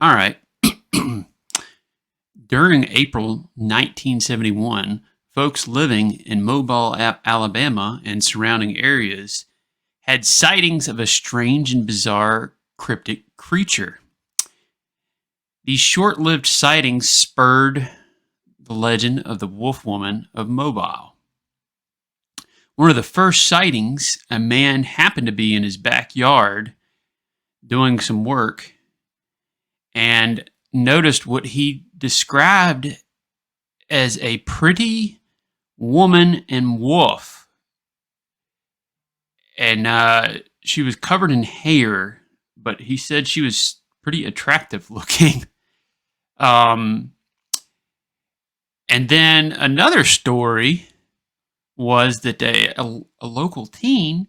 All right. During April 1971, folks living in Mobile, Alabama and surrounding areas had sightings of a strange and bizarre cryptic creature. These short lived sightings spurred the legend of the Wolf Woman of Mobile. One of the first sightings, a man happened to be in his backyard doing some work and noticed what he described as a pretty woman and wolf. And she was covered in hair, but he said she was pretty attractive looking. And then another story was that a local teen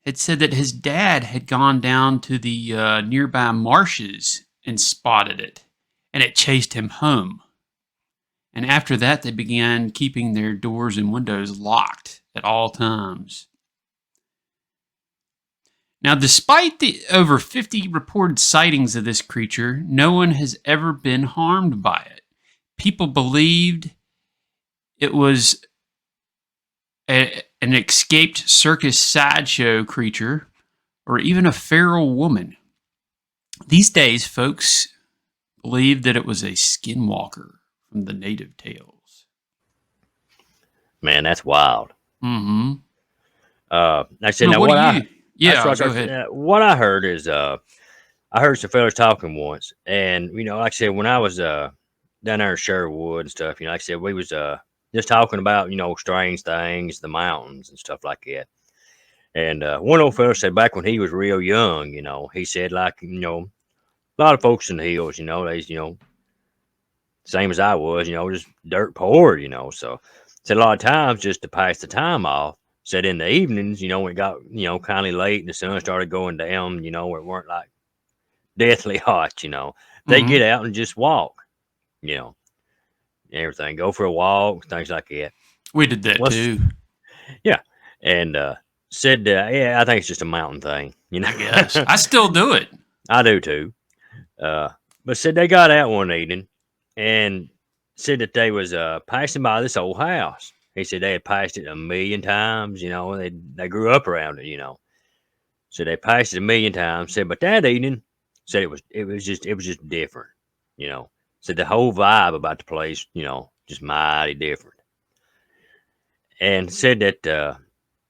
had said that his dad had gone down to the nearby marshes and spotted it, and it chased him home. And after that, they began keeping their doors and windows locked at all times. Now, despite the over 50 reported sightings of this creature, no one has ever been harmed by it. People believed it was an escaped circus sideshow creature or even a feral woman. These days, folks believe that it was a skinwalker from the native tales. Man, that's wild. Mm-hmm. Like I said, now what what do you? Yeah, go ahead. What I heard is, I heard some fellas talking once, and like I said, when I was down there in Sherwood and stuff, like I said, we was just talking about strange things, the mountains and stuff like that. And one old fellow said back when he was real young, he said like a lot of folks in the hills, they same as I was, just dirt poor, so said a lot of times just to pass the time off. Said in the evenings, when it got, kind of late and the sun started going down, where it weren't like deathly hot, they get out and just walk, everything, go for a walk, things like that. We did that too. Yeah. And said, yeah, I think it's just a mountain thing, I guess. I still do it. I do too. But said they got out one evening and said that they was passing by this old house. He said they had passed it a million times, they grew up around it, So they passed it a million times. Said, but that evening, said it was just different, Said the whole vibe about the place, just mighty different. And said that,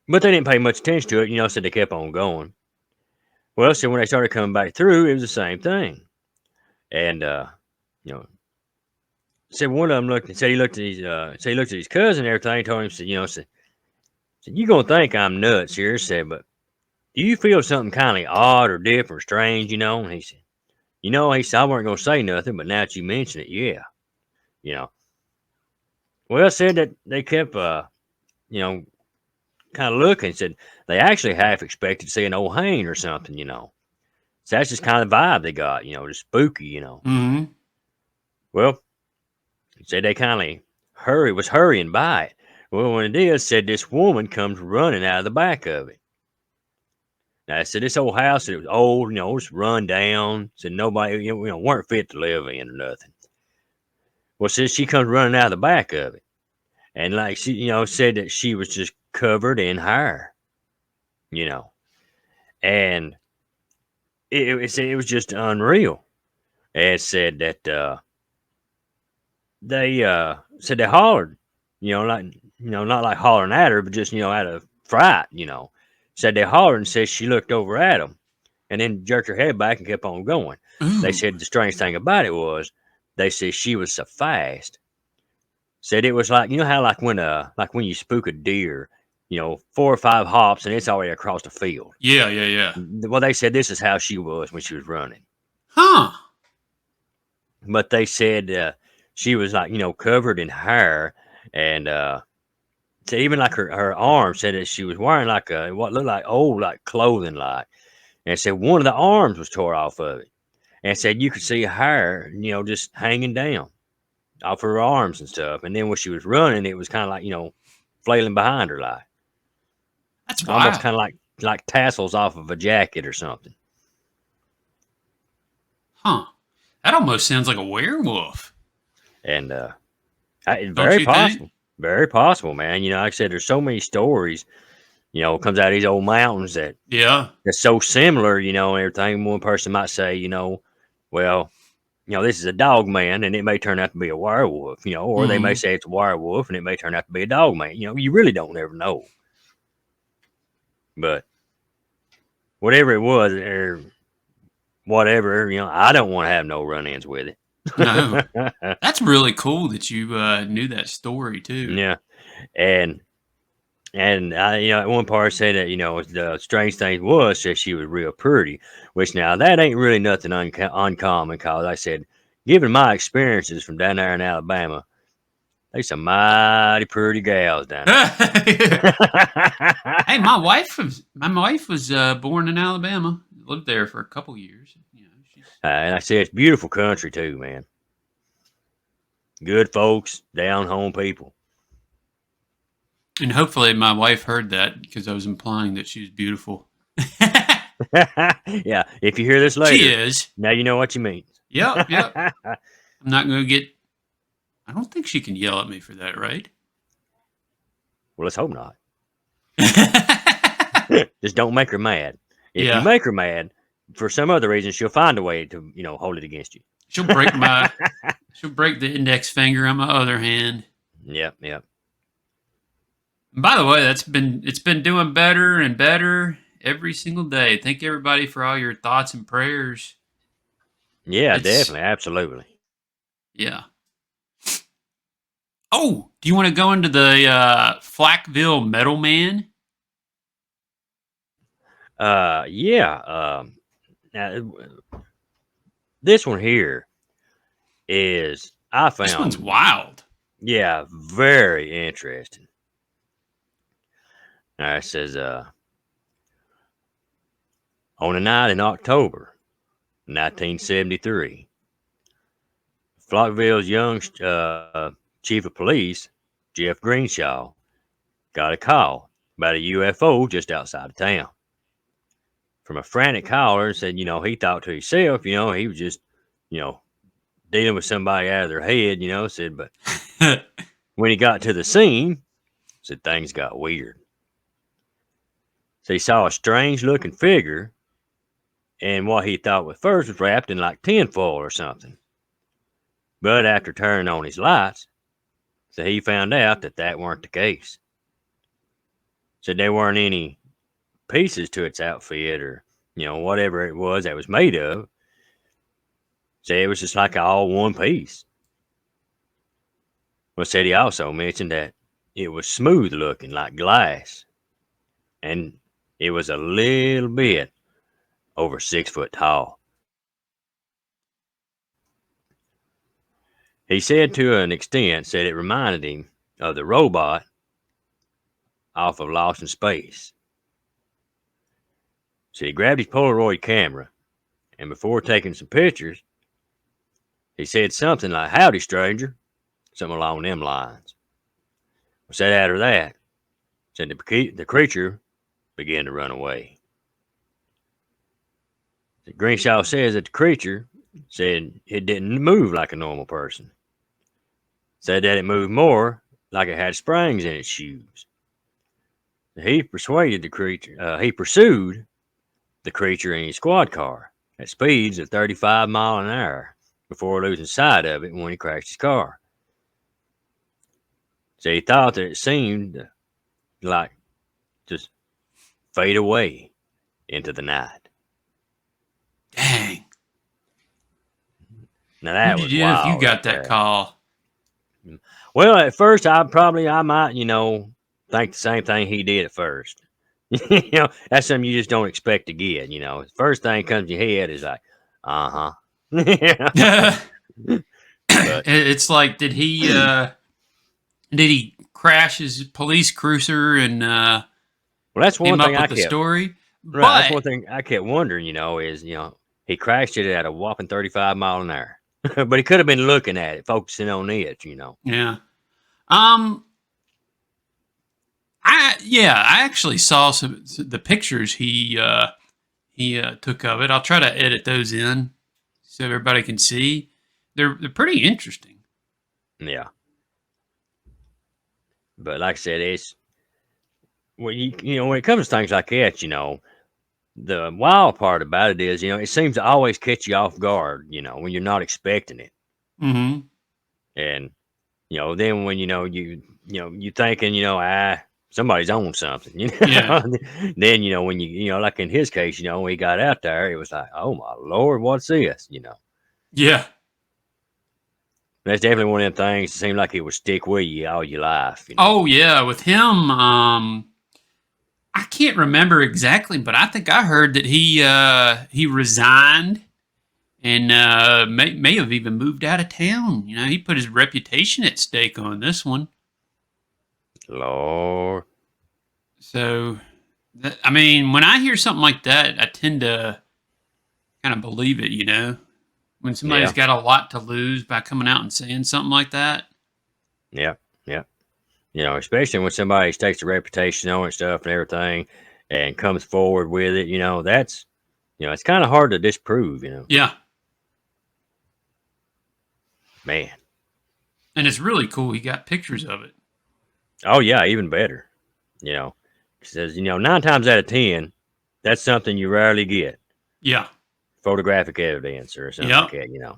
but they didn't pay much attention to it, said they kept on going. Well, so when they started coming back through, it was the same thing. And said one of them said he looked at his cousin and everything, told him, said, you're gonna think I'm nuts here, said, but do you feel something kind of odd or different, strange, And he said, he said, I weren't gonna say nothing, but now that you mention it, yeah. Well, said that they kept kind of looking, said they actually half expected to see an old hang or something, So that's just kind of the vibe they got, just spooky, Mm-hmm. Well, said they kind of was hurrying by it. Well, when it did, said this woman comes running out of the back of it. Now, said this old house, it was old, just run down. Said nobody, weren't fit to live in or nothing. Well, said she comes running out of the back of it. And like she, said that she was just covered in hair, And it was just unreal. And said that they said they hollered, like not like hollering at her, but just out of fright, Said they hollered and said she looked over at them, and then jerked her head back and kept on going. Ooh. They said the strange thing about it was they said she was so fast. Said it was like how like when you spook a deer, 4 or 5 hops and it's already across the field. Yeah. Well, they said this is how she was when she was running. Huh. But they said she was like, covered in hair, and so even like her arm, said that she was wearing like what looked like old like clothing, like, and said one of the arms was tore off of it, and said you could see hair, just hanging down off her arms and stuff, and then when she was running, it was kind of like flailing behind her, like That's almost wild. kind of like tassels off of a jacket or something. That almost sounds like a werewolf, And don't you think? very possible, man. Like I said, there's so many stories. Comes out of these old mountains Yeah. that's so similar. And everything. One person might say, well, this is a dog man, and it may turn out to be a werewolf. Or they may Hmm. say it's a werewolf, and it may turn out to be a dog man. You really don't ever know. But whatever it was, or whatever, I don't want to have no run-ins with it. No, that's really cool that you knew that story too. Yeah, and I, at one part said that the strange thing was that she was real pretty, which now that ain't really nothing uncommon. Cause I said, given my experiences from down there in Alabama, there's some mighty pretty gals down Hey, there. my wife was born in Alabama. Lived there for a couple years. She's And I said it's beautiful country too, man. Good folks, down home people. and hopefully my wife heard that because I was implying that she was beautiful. Yeah, if you hear this She later, is. now you know what you mean. Yep, yep. I'm not going to get. I don't think she can yell at me for that, right? Well, let's hope not. Just don't make her mad. If you Yeah, make her mad, for some other reason, she'll find a way to, hold it against you. she'll break my. She'll break the index finger on my other hand. Yep, yep. By the way, it's been doing better and better every single day. Thank everybody for all your thoughts and prayers. Yeah, It's definitely, absolutely. yeah. Oh, do you want to go into the Falkville Metal Man? Yeah. Now, this one here is I This one's found, wild. yeah, very interesting. All right, it says, on a night in October 1973, Falkville's young chief of police, Jeff Greenshaw, got a call about a UFO just outside of town from a frantic caller and said, he thought to himself, he was just, you know, dealing with somebody out of their head, said, but when he got to the scene, said things got weird. So he saw a strange looking figure, and what he thought at first was wrapped in like tinfoil or something. But after turning on his lights, so he found out that that weren't the case. Said there weren't any pieces to its outfit or, whatever it was that was made of. So it was just like all one piece. Well, said he also mentioned that it was smooth looking like glass, and it was a little bit over 6 foot tall. He said to an extent, said it reminded him of the robot off of Lost in Space. So he grabbed his Polaroid camera, and before taking some pictures, he said something like, "Howdy, stranger," something along them lines. Said after that, said the creature began to run away. Greenshaw says that the creature said it didn't move like a normal person. Said that it moved more like it had springs in its shoes. He pursued the creature in his squad car at speeds of 35 miles an hour before losing sight of it when he crashed his car. So he thought that it seemed like just fade away into the night. Dang. Now What that did was you do if you wild got right that there. call? Well, at first I might, think the same thing he did at first. That's something you just don't expect to get. The first thing comes to your head is like, uh huh. But It's like did he crash his police cruiser and well, that's came one thing up I with the kept. story? Right, that's But one thing I kept wondering. Is he crashed it at a whopping 35 mile an hour, but he could have been looking at it, focusing on it. yeah. I actually saw the pictures he took of it. I'll try to edit those in so everybody can see. They're pretty interesting. Yeah. But like I said, it's when when it comes to things like that, the wild part about it is, it seems to always catch you off guard, when you're not expecting it. Mm-hmm. And then when you thinking, somebody's on something, Yeah. then when like in his case, when he got out there, it was like, oh my Lord, what's this? Yeah. That's definitely one of them things that seemed like it would stick with you all your life. Oh yeah, with him, I can't remember exactly, but I think I heard that he resigned and may have even moved out of town. You know, he put his reputation at stake on this one. Lord. So, I mean, when I hear something like that, I tend to kind of believe it. You know, when somebody's Yeah. got a lot to lose by coming out and saying something like that. Yeah. Yeah. Especially when somebody takes a reputation on it, stuff and everything, and comes forward with it, that's, it's kind of hard to disprove. Yeah, Man. and it's really cool. He got pictures of it. Oh yeah, even better. You know, says, 9 times out of 10, that's something you rarely get. Yeah. Photographic evidence or something like Yep. that.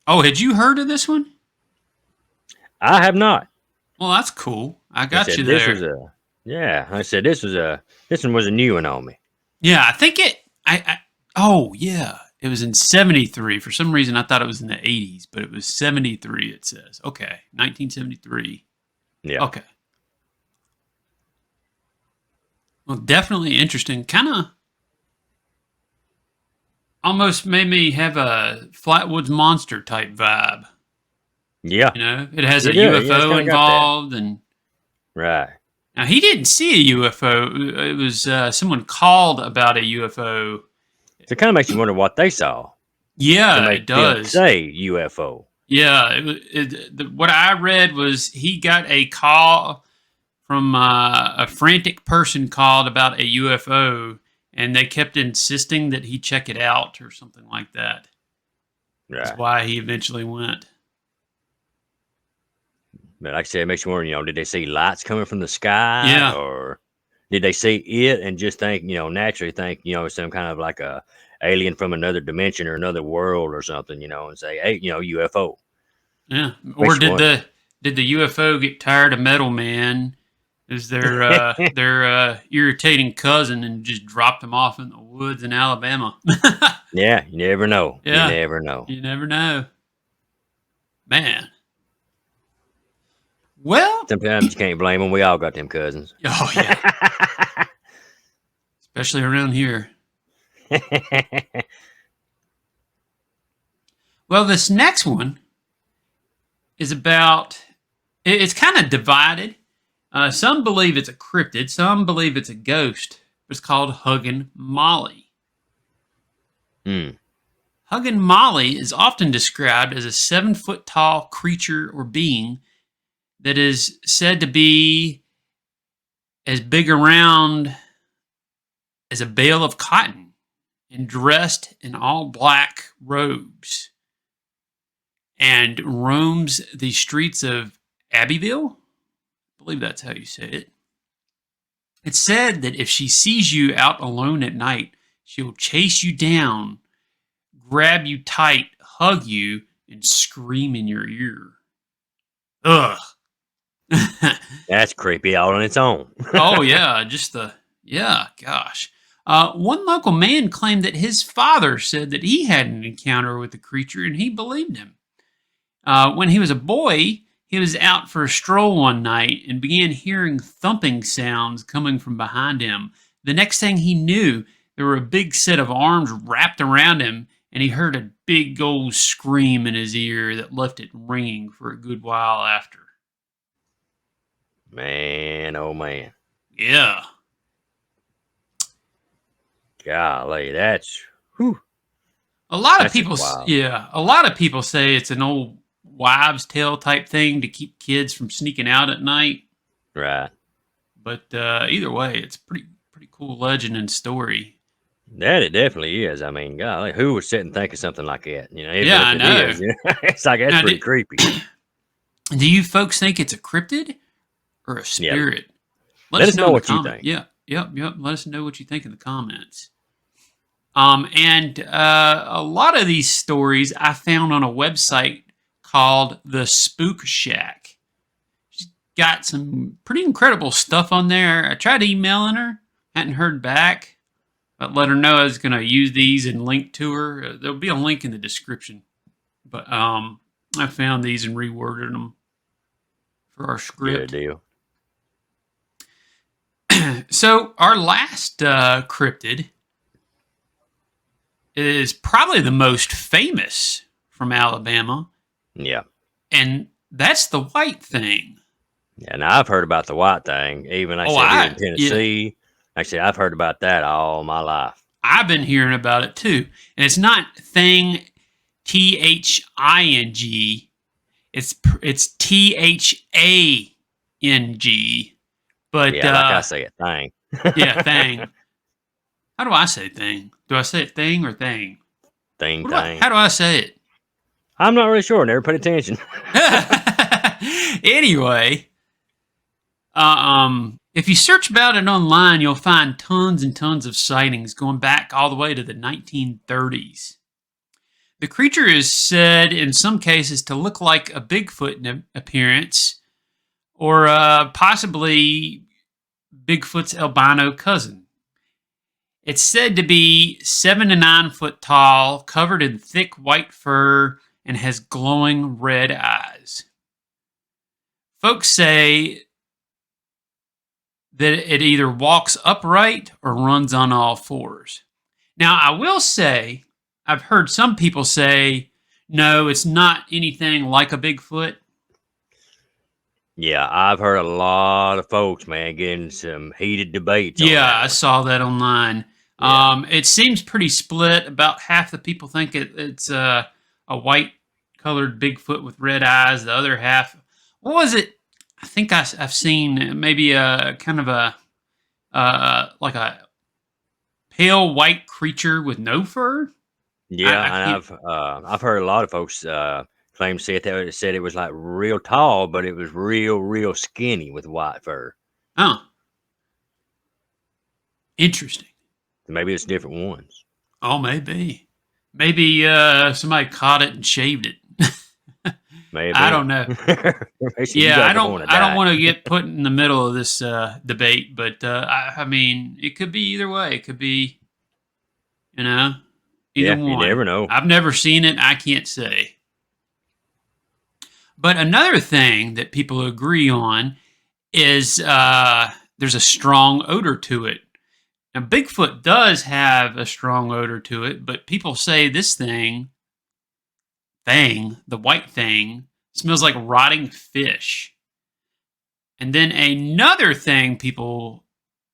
Oh, had you heard of this one? I have not. Well, that's cool. I I got said you this there. was I said this one was a new one on me. Yeah, I think it. Oh yeah, it was in '73. For some reason, I thought it was in the '80s, but it was '73. It says okay, 1973. Yeah. Okay. Well, definitely interesting. Kind of almost made me have a Flatwoods Monster type vibe. Yeah. You know, it has a It does. Yeah, it's UFO kind of got that. involved, and Right. now he didn't see a UFO. It was someone called about a UFO. So it kind of makes you wonder what they saw to Yeah, it make them does. say UFO. Yeah, what I read was he got a call from a frantic person called about a UFO, and they kept insisting that he check it out or something like that. That's Right. why he eventually went. But like I said, it makes you wonder, did they see lights coming from the sky, Yeah, or did they see it and just think, naturally think, it's some kind of like a alien from another dimension or another world or something, and say, hey, UFO. yeah. Or Makes you did wonder. the UFO get tired of Metal Man as their irritating cousin and just dropped him off in the woods in Alabama? Yeah, you never know. You Yeah, never know. you never know, man. Well, Sometimes you can't blame them. We all got them cousins. oh yeah, especially around here. Well, this next one is about. It's kind of divided. Some believe it's a cryptid. Some believe it's a ghost. It's called Huggin Molly. Hmm. Huggin Molly is often described as a 7 foot tall creature or being that is said to be as big around as a bale of cotton and dressed in all black robes and roams the streets of Abbeville. I believe that's how you say it. It's said that if she sees you out alone at night, she'll chase you down, grab you tight, hug you, and scream in your ear. Ugh. That's creepy all on its own. Oh yeah, yeah, gosh. One local man claimed that his father said that he had an encounter with the creature, and he believed him. When he was a boy, he was out for a stroll one night and began hearing thumping sounds coming from behind him. The next thing he knew, there were a big set of arms wrapped around him, and he heard a big old scream in his ear that left it ringing for a good while after. Man, oh man. Yeah. Golly, that's whew, A lot of that's just people, wild. yeah, a lot of people say it's an old wives' tale type thing to keep kids from sneaking out at night. Right. But either way, it's pretty cool legend and story. That it definitely is. I mean, golly, who would sit and think of something like that? You know, Yeah, but I if it know. is, it's like that's Now, pretty creepy. do you folks think it's a cryptid or a Yeah, spirit? Let let us us know know in the what you comment. think. Yeah, yep. Let us know what you think in the comments. And a lot of these stories I found on a website called the Spook Shack. She's got some pretty incredible stuff on there. I tried emailing her, hadn't heard back, but let her know I was going to use these and link to her. There'll be a link in the description. But I found these and reworded them for our Good script. deal. So our last cryptid is probably the most famous from Alabama, Yeah. and that's the White Thang. Yeah, now I've heard about the White Thing. Even like I Oh, said here in yeah, Tennessee, like I said, I've heard about that all my life. I've been hearing about it too, and it's not Thang, Thing. It's Thang, but Yeah, like I say, a thing, yeah, Thang. How do I say Thing? Do I say it Thing or Thang? thing, What do I? thing. How do I say it? I'm not really sure. Never paid attention. Anyway, if you search about it online, you'll find tons and tons of sightings going back all the way to the 1930s. The creature is said in some cases to look like a Bigfoot in appearance, or possibly Bigfoot's albino cousin. It's said to be 7 to 9 foot tall, covered in thick white fur, and has glowing red eyes. Folks say that it either walks upright or runs on all fours. Now, I will say, I've heard some people say, no, it's not anything like a Bigfoot. Yeah, I've heard a lot of folks, man, getting some heated debates on Yeah, that I one. saw that online. Yeah, It seems pretty split. About half the people think it's a white colored Bigfoot with red eyes. The other half, what was it? I think I've seen maybe a kind of a like a pale white creature with no fur. yeah, I and can't. I've heard a lot of folks claim to say that said it was like real tall, but it was real skinny with white fur. Oh, interesting. Maybe it's different ones. Oh, maybe somebody caught it and shaved it. I Maybe. don't know. They said, you Yeah, guys don't want to I don't die. want to get put in the middle of this debate, but I mean, it could be either way. It could be, you know, either Yeah, you one. never know. I've never seen it. I can't say. But another thing that people agree on is there's a strong odor to it. Now, Bigfoot does have a strong odor to it, but people say this the White Thing, smells like rotting fish. And then another thing people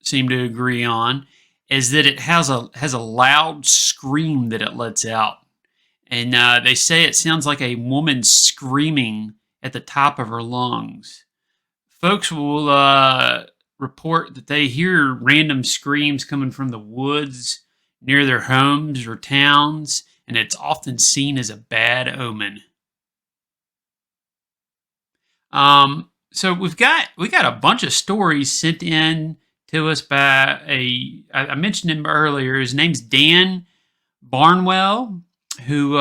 seem to agree on is that it has a loud scream that it lets out, and they say it sounds like a woman screaming at the top of her lungs. Folks will report that they hear random screams coming from the woods near their homes or towns, and it's often seen as a bad omen. So we got a bunch of stories sent in to us by I mentioned him earlier. His name's Dan Barnwell, who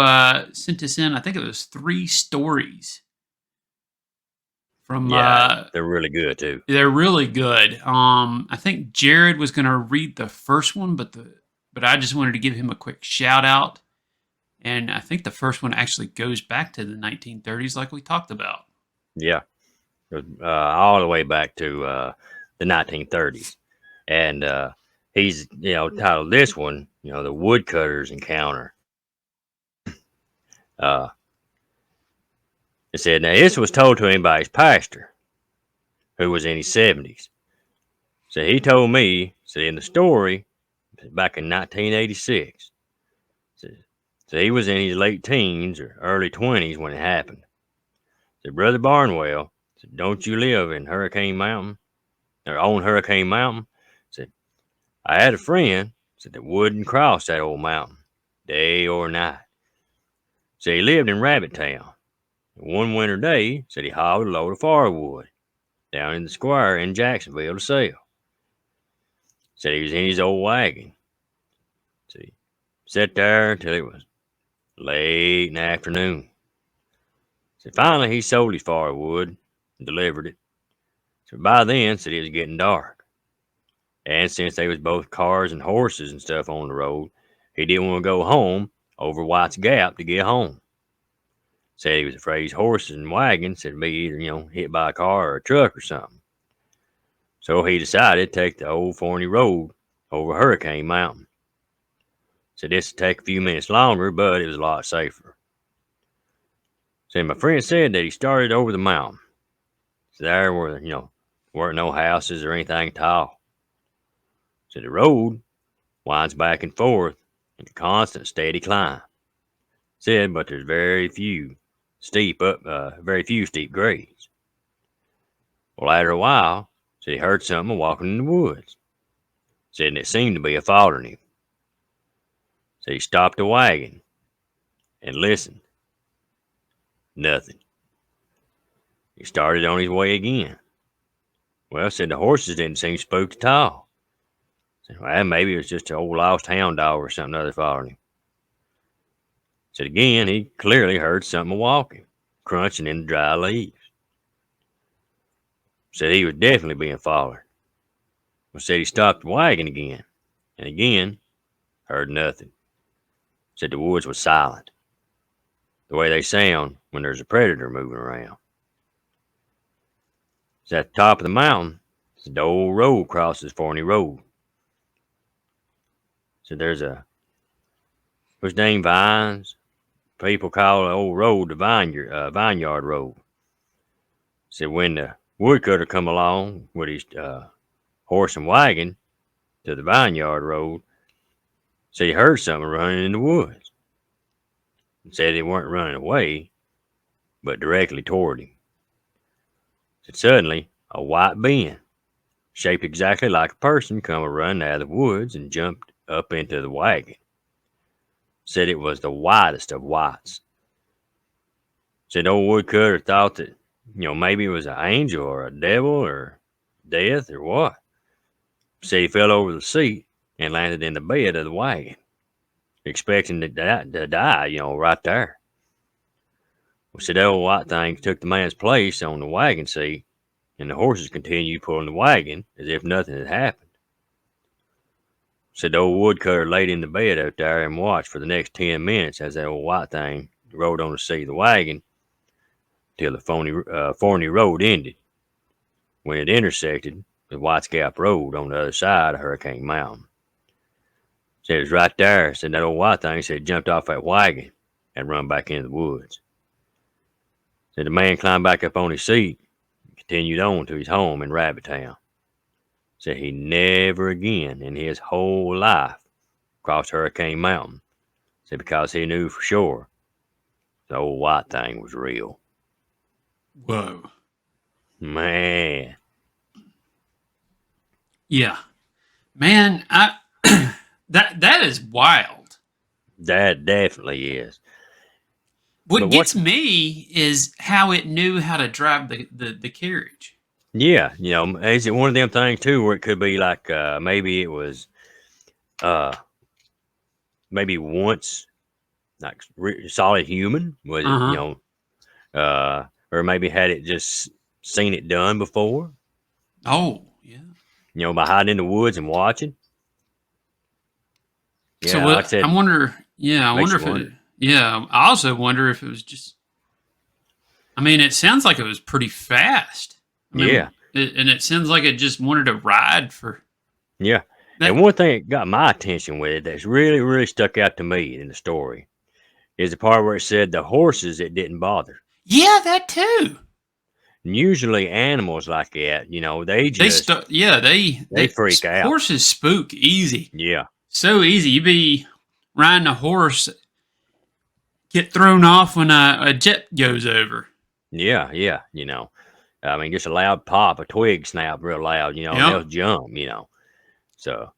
sent us in. I think it was 3 stories from. Yeah, they're really good too. They're really good. I think Jared was going to read the first one, but I just wanted to give him a quick shout out. And I think the first one actually goes back to the 1930s, like we talked about. Yeah, all the way back to the 1930s, and he's titled this one, the Woodcutter's Encounter. Uh, it said, now this was told to him by his pastor, who was in his 70s. So he told me, said in the story, back in 1986. So he was in his late teens or early 20s when it happened. Said, Brother Barnwell, said, don't you live in Hurricane Mountain or on Hurricane Mountain? Said, I had a friend, Said they wouldn't cross that old mountain, day or night. Said he lived in Rabbit Town. One winter day, said he hauled a load of firewood down in the square in Jacksonville to sell. Said he was in his old wagon. So he sat there till it was late in the afternoon. So finally he sold his firewood and delivered it. So by then, said it was getting dark. And since they was both cars and horses and stuff on the road, he didn't want to go home over White's Gap to get home. Said he was afraid his horses and wagons would be either, hit by a car or a truck or something. So he decided to take the old thorny road over Hurricane Mountain. Said this would take a few minutes longer, but it was a lot safer. Said my friend said that he started over the mountain. So there weren't no houses or anything tall. So the road winds back and forth in a constant, steady climb. Said, but there's very few steep grades. Well, after a while, said he heard something walking in the woods. Said it seemed to be following him. Said he stopped the wagon and listened. Nothing. He started on his way again. Well, said the horses didn't seem spooked at all. Said, well, maybe it was just an old lost hound dog or something other following him. Said again, he clearly heard something walking, crunching in the dry leaves. Said he was definitely being followed. Well, said he stopped the wagon again, and again, heard nothing. Said the woods was silent, the way they sound when there's a predator moving around. Said at the top of the mountain, the old road crosses Forney Road. Said there's vines. People call the old road the Vineyard Road. Said when the woodcutter come along with his horse and wagon to the Vineyard Road, said he heard something running in the woods. Said it weren't running away, but directly toward him. Said suddenly a white being, shaped exactly like a person, come running out of the woods and jumped up into the wagon. Said it was the whitest of whites. Said old woodcutter thought that, maybe it was an angel or a devil or death or what. Said he fell over the seat and landed in the bed of the wagon, expecting to die, right there. Well, said the old White Thang took the man's place on the wagon seat, and the horses continued pulling the wagon as if nothing had happened. Said the old woodcutter laid in the bed out there and watched for the next 10 minutes as that old White Thang rode on the seat of the wagon till the Forney Road ended, when it intersected with White's Gap Road on the other side of Hurricane Mountain. Said it was right there. Said that old White Thing said jumped off that wagon and run back into the woods. Said the man climbed back up on his seat and continued on to his home in Rabbit Town. Said he never again in his whole life crossed Hurricane Mountain. Said because he knew for sure the old White Thing was real. Whoa. Man. Yeah. Man, that is wild. That definitely is. What gets me is how it knew how to drive the carriage. Yeah, is it one of them things too where it could be like maybe it was maybe once like solid human, was it, or maybe had it just seen it done before? Oh, yeah. By hiding in the woods and watching. Yeah, so like I said, I wonder. Yeah, I wonder if it. Yeah, I also wonder if it was just. I mean, it sounds like it was pretty fast. And it sounds like it just wanted to ride for. Yeah, and one thing that got my attention with it that's really, really stuck out to me in the story is the part where it said the horses it didn't bother. Yeah, that too. And usually animals like that, they just they freak out. Horses spook easy. Yeah, so easy. You be riding a horse, get thrown off when a jet goes over. Yeah. I mean, just a loud pop, a twig snap real loud, and they'll jump, So,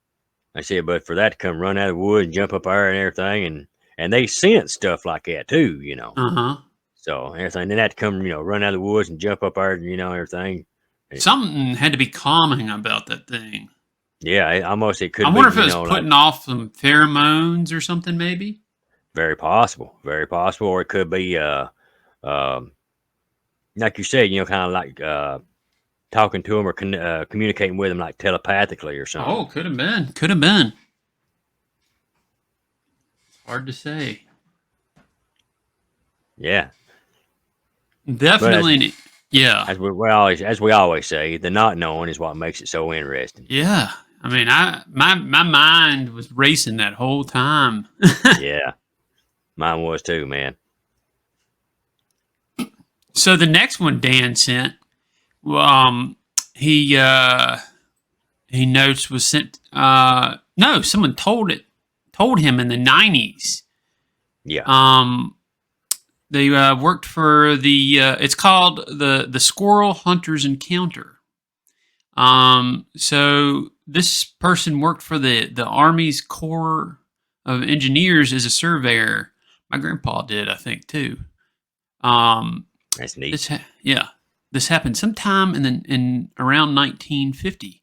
I said, but for that to come run out of the woods and jump up there and everything, and they sense stuff like that too, you know. Uh-huh. So everything, then that to come, run out of the woods and jump up there, everything. Something had to be calming about that thing. Yeah, almost it I could be, wonder if it was like putting off some pheromones or something, maybe. very possible, or it could be, um, like you said, kind of like talking to them or communicating with them like telepathically or something. Oh, could have been. Could have been. Hard to say. Yeah, Definitely. Yeah. as we always say, the not knowing is what makes it so interesting. Yeah. I mean, my mind was racing that whole time. Yeah, mine was too, man. So the next one Dan sent, he notes was sent. No, someone told him in the 90s. Yeah, They worked for the. It's called the Squirrel Hunters Encounter. So this person worked for the Army's Corps of Engineers as a surveyor. My grandpa did, I think, too. that's neat. This happened sometime in around 1950.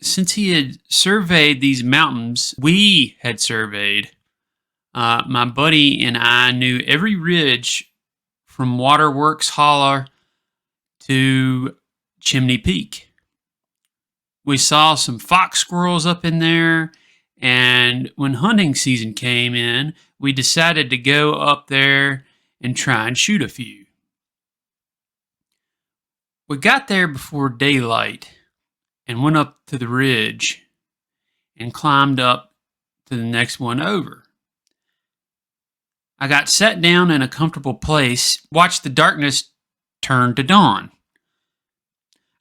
Since he had surveyed these mountains, we had surveyed. My buddy and I knew every ridge from Waterworks Holler to Chimney Peak. We saw some fox squirrels up in there, and when hunting season came in, we decided to go up there and try and shoot a few. We got there before daylight and went up to the ridge and climbed up to the next one over. I got sat down in a comfortable place, watched the darkness turn to dawn.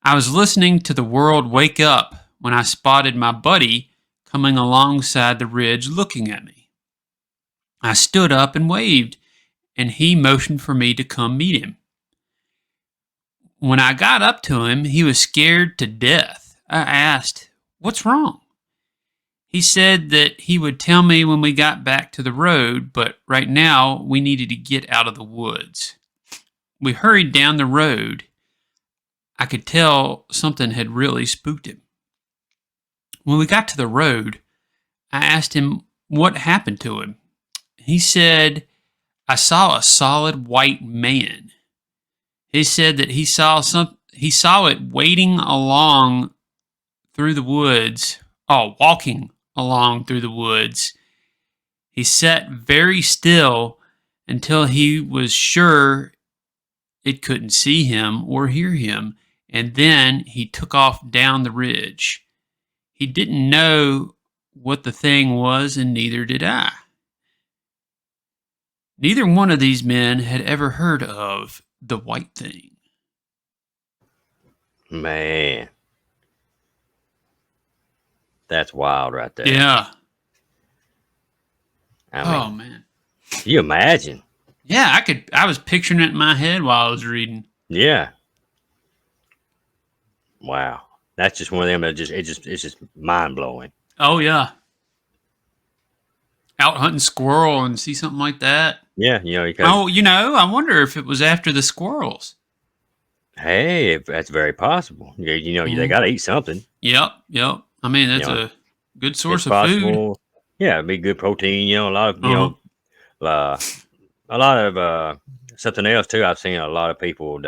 I was listening to the world wake up when I spotted my buddy coming alongside the ridge looking at me. I stood up and waved, and he motioned for me to come meet him. When I got up to him, he was scared to death. I asked, "What's wrong?" He said that he would tell me when we got back to the road, but right now we needed to get out of the woods. We hurried down the road. I could tell something had really spooked him. When we got to the road, I asked him what happened to him. He said, "I saw a solid white man." He said that he saw it wading along through the woods, walking along through the woods. He sat very still until he was sure it couldn't see him or hear him, and then he took off down the ridge. He didn't know what the thing was, and neither did I. Neither one of these men had ever heard of the White Thing. Man, that's wild right there. Yeah. I mean, Man. can you imagine? Yeah, I was picturing it in my head while I was reading. Yeah. Wow. That's just one of them that it's just mind blowing. Oh yeah. Out hunting squirrel and see something like that. Yeah, I wonder if it was after the squirrels. Hey, that's very possible. They got to eat something. Yep. I mean, that's a good source of food. Yeah, it'd be good protein. A lot of a lot of something else too. I've seen a lot of people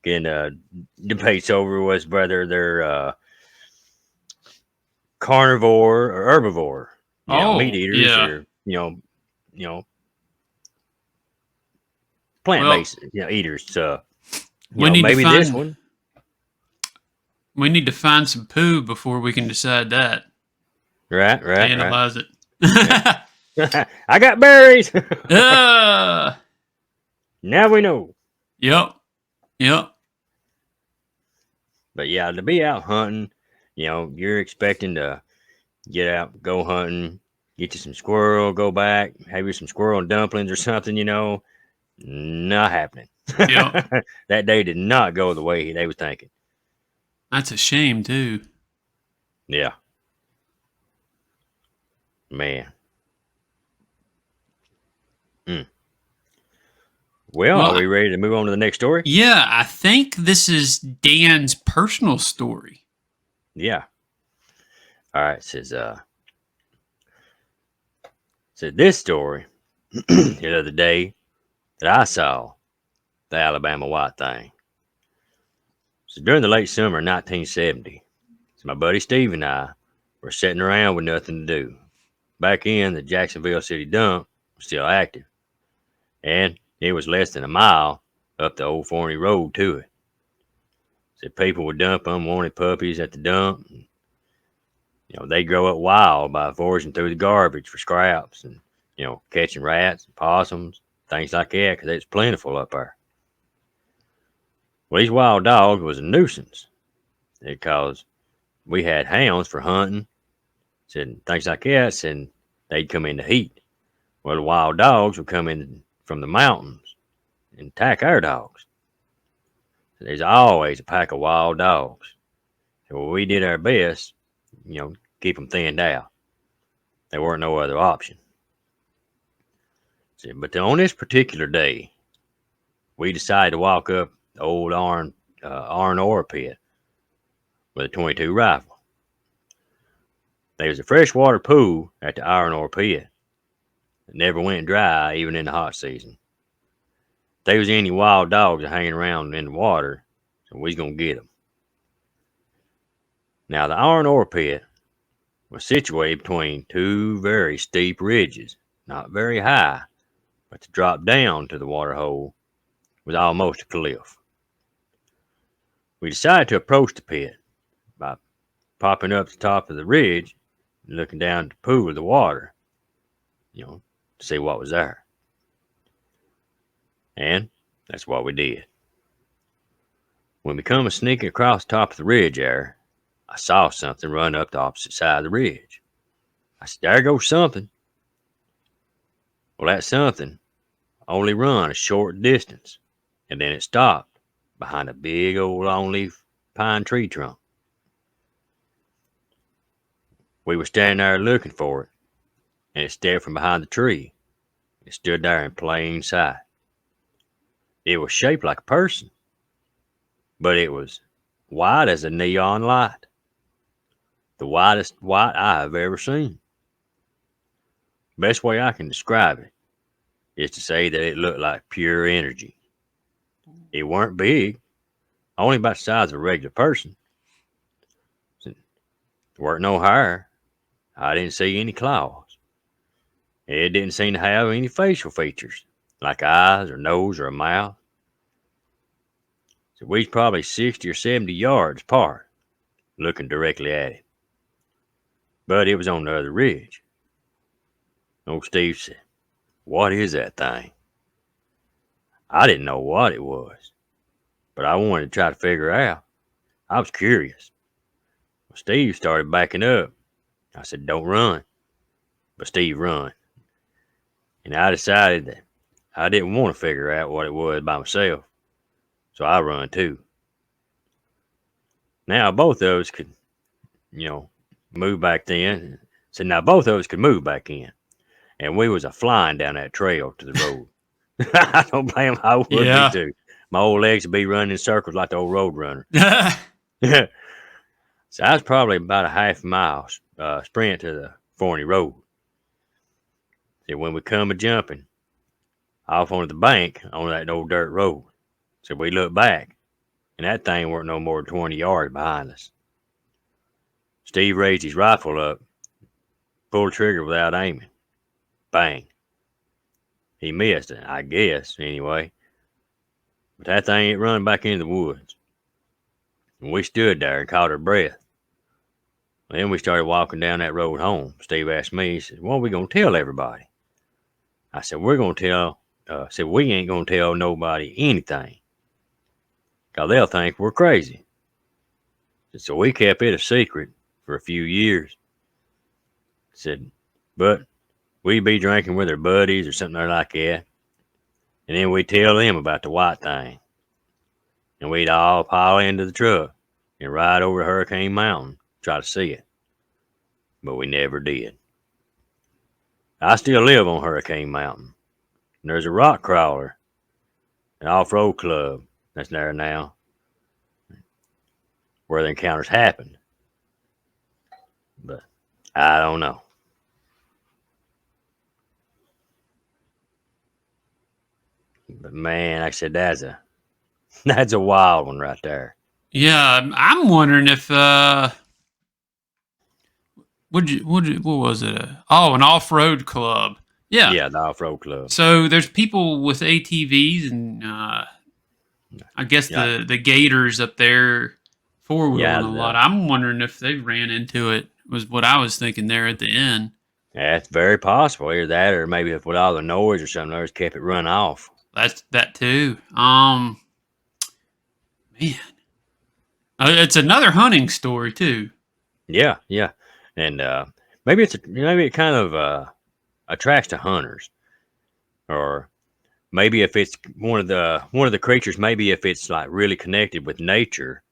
getting debates over was whether they're carnivore or herbivore. Meat eaters or plant-based eaters. So maybe this one. We need to find some poo before we can decide that. Right. Analyze it. I got berries. Now we know. Yep. But yeah, to be out hunting, you're expecting to get out, go hunting, get you some squirrel, go back, have you some squirrel dumplings or something, not happening. Yep. That day did not go the way they was thinking. That's a shame too. Yeah. Man. Mm. Well, are Well, we ready to move on to the next story? yeah, I think this is Dan's personal story. Yeah. All right. Says this story the other day that I saw the Alabama White Thang. So during the late summer of 1970, so my buddy Steve and I were sitting around with nothing to do. Back in, the Jacksonville City dump was still active, and it was less than a mile up the old Forney Road to it. So people would dump unwanted puppies at the dump. And, they grow up wild by foraging through the garbage for scraps and, catching rats and possums, things like that, because it's plentiful up there. Well, these wild dogs was a nuisance because we had hounds for hunting, said things like that, and they'd come in to heat. Well, the wild dogs would come in from the mountains and attack our dogs. So there's always a pack of wild dogs. So we did our best, keep them thinned out. There weren't no other option. So, but on this particular day, we decided to walk up the old iron ore pit with a 22 rifle. There was a freshwater pool at the iron ore pit. It never went dry, even in the hot season. If there was any wild dogs hanging around in the water, so we was gonna get them. Now the iron ore pit was situated between two very steep ridges, not very high, but to drop down to the water hole was almost a cliff. We decided to approach the pit by popping up the top of the ridge and looking down at the pool of the water, to see what was there. And that's what we did. When we come sneaking across the top of the ridge there, I saw something run up the opposite side of the ridge. I said, there goes something. Well, that something only run a short distance, and then it stopped behind a big old longleaf pine tree trunk. We were standing there looking for it, and it stepped from behind the tree. It stood there in plain sight. It was shaped like a person, but it was white as a neon light. The whitest white I have ever seen. Best way I can describe it is to say that it looked like pure energy. It weren't big, only about the size of a regular person. There weren't no hair. I didn't see any claws. It didn't seem to have any facial features, like eyes or nose or a mouth. So we was probably 60 or 70 yards apart, looking directly at it. But it was on the other ridge. Old Steve said, what is that thing? I didn't know what it was, but I wanted to try to figure it out. I was curious. Well, Steve started backing up. I said, don't run. But Steve run. And I decided that I didn't want to figure out what it was by myself. So I run too. Now both of us could, move back then. So now both of us could move back in. And we was a flying down that trail to the road. I don't blame him. I would be Yeah. too. My old legs would be running in circles like the old road runner. So I was probably about a half mile sprint to the Forney Road. So when we come a jumping off onto the bank on that old dirt road, so we looked back, and that thing weren't no more than 20 yards behind us. Steve raised his rifle up, pulled the trigger without aiming. Bang. He missed it, I guess, anyway. But that thing ain't run back into the woods. And we stood there and caught our breath. Then we started walking down that road home. Steve asked me, he said, what are we going to tell everybody? I said, we ain't going to tell nobody anything. Because they'll think we're crazy. So we kept it a secret for a few years. Said, but we'd be drinking with our buddies or something like that. And then we'd tell them about the White Thang. And we'd all pile into the truck and ride over Hurricane Mountain, try to see it. But we never did. I still live on Hurricane Mountain. And there's a rock crawler, an off-road club that's there now, where the encounters happen. But I don't know. But man, like I said, that's a wild one right there. Yeah, I'm wondering if what was it? An off-road club. Yeah. Yeah, the off-road club. So there's people with ATVs and I guess Yeah. the gators up there four Yeah, wheeling a lot. I'm wondering if they ran into it. Was what I was thinking there at the end. that's very possible. Either that, or maybe if with all the noise or something, they just kept it run off. That's that too. Man, it's another hunting story too. Yeah, yeah, and maybe maybe it kind of attracts to hunters, or maybe if it's one of the creatures, maybe if it's like really connected with nature,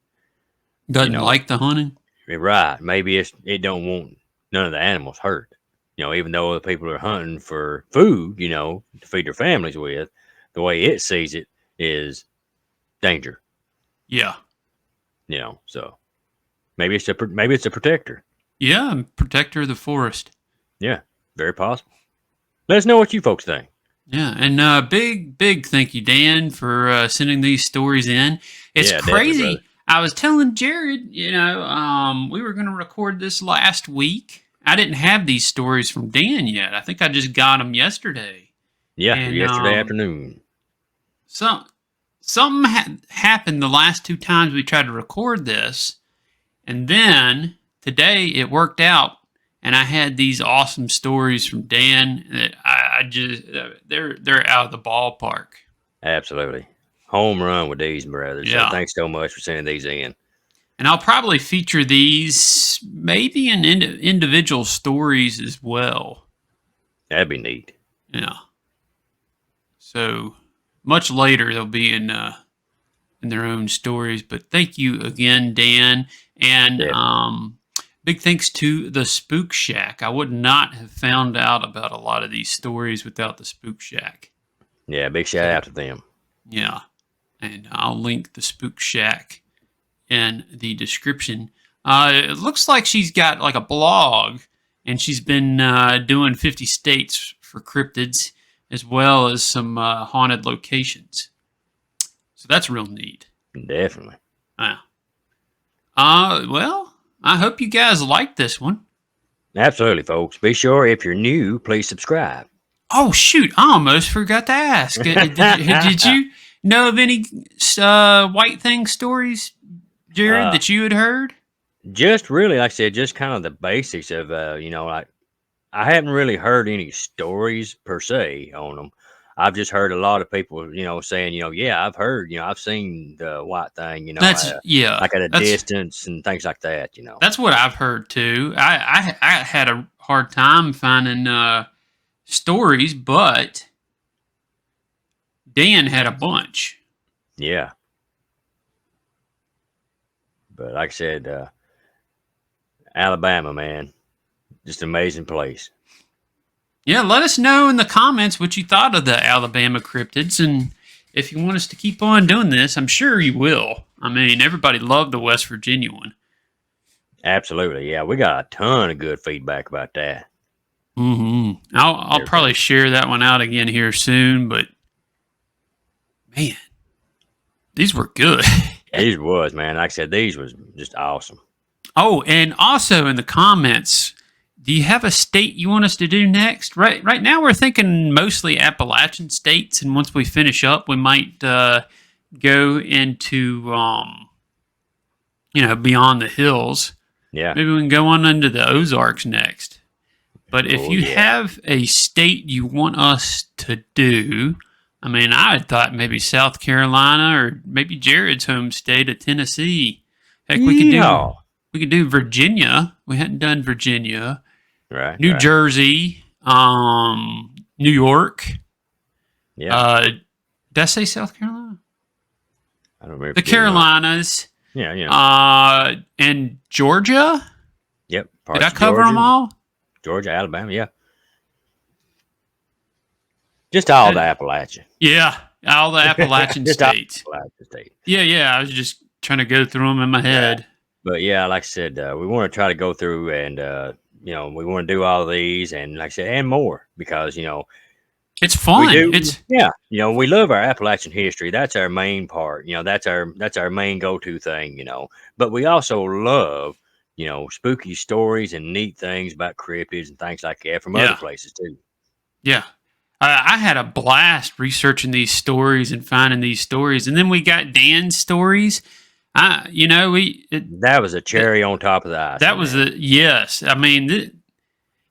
Doesn't like the hunting. right? Maybe it don't want none of the animals hurt. Even though the people are hunting for food, to feed their families with, the way it sees it is danger. Yeah. So maybe it's a protector. Yeah, protector of the forest. Yeah, very possible. Let us know what you folks think. Yeah, and big thank you, Dan, for sending these stories in. It's crazy. I was telling Jared, we were going to record this last week. I didn't have these stories from Dan yet. I think I just got them yesterday. Yeah, and, yesterday afternoon. Something happened the last two times we tried to record this, and then today it worked out, and I had these awesome stories from Dan that I just they're out of the ballpark. Absolutely, home run with these brothers. Yeah. So thanks so much for sending these in. And I'll probably feature these maybe in individual stories as well. That'd be neat. Yeah. So much later they'll be in their own stories. But thank you again, Dan, and big thanks to the Spook Shack. I would not have found out about a lot of these stories without the Spook Shack. Yeah, big shout out to them. Yeah, and I'll link the Spook Shack in the description. It looks like she's got like a blog, and she's been doing 50 states for cryptids, as well as some haunted locations. So that's real neat. Definitely. Well, I hope you guys like this one. Absolutely, folks. Be sure, if you're new, please subscribe. Oh, shoot. I almost forgot to ask. Did you know of any White Thang stories, Jared, that you had heard? Just really, like I said, just kind of the basics of, like, I haven't really heard any stories per se on them. I've just heard a lot of people, saying, yeah, I've heard, I've seen the White Thang, That's like at a distance and things like that, That's what I've heard too. I had a hard time finding stories, but Dan had a bunch. Yeah. But like I said, Alabama, man, just an amazing place. Yeah, let us know in the comments what you thought of the Alabama cryptids, and if you want us to keep on doing this, I'm sure you will. I mean, everybody loved the West Virginia one. Absolutely, yeah. We got a ton of good feedback about that. Mm-hmm. I'll probably share that one out again here soon, but man, these were good. These was, man. Like I said, these was just awesome. Oh, and also in the comments, do you have a state you want us to do next? Right now, we're thinking mostly Appalachian states, and once we finish up, we might go into beyond the hills. Yeah, maybe we can go on into the Ozarks next. But if you have a state you want us to do, I mean, I had thought maybe South Carolina or maybe Jared's home state of Tennessee. Heck, we could do Virginia. We hadn't done Virginia. Right. New Jersey, New York. Yeah. Did I say South Carolina? I don't remember. The Carolinas. Yeah. And Georgia. Yep. Did I cover them all? Georgia, Alabama, yeah. Just all the Appalachia. Yeah, all the Appalachian Just all the states. Appalachian state. Yeah. I was just trying to go through them in my head. But yeah, like I said, we want to try to go through and we want to do all of these, and like I said, and more, because it's fun. we do. It's we love our Appalachian history. That's our main part. That's our main go-to thing. But we also love spooky stories and neat things about cryptids and things like that from other places too. Yeah. I had a blast researching these stories and finding these stories, and then we got Dan's stories. That was a cherry on top of the ice. That was yes. I mean,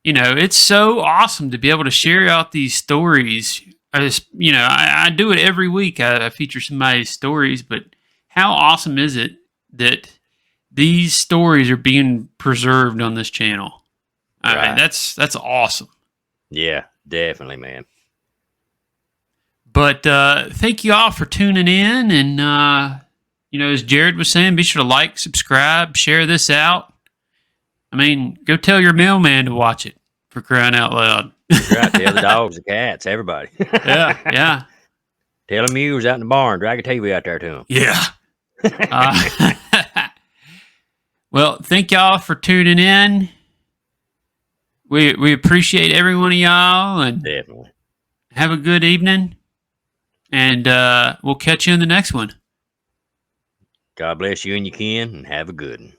it's so awesome to be able to share out these stories. I do it every week. I feature somebody's stories, but how awesome is it that these stories are being preserved on this channel? Right. That's awesome. Yeah, definitely, man. But thank you all for tuning in, and as Jared was saying, be sure to like, subscribe, share this out. I mean, go tell your mailman to watch it, for crying out loud. Right, tell the dogs, the cats, everybody. Yeah. Tell them you was out in the barn, drag a TV out there to them. Yeah. Well, thank y'all for tuning in. We appreciate every one of y'all, and definitely have a good evening. And we'll catch you in the next one. God bless you and your kin, and have a good one.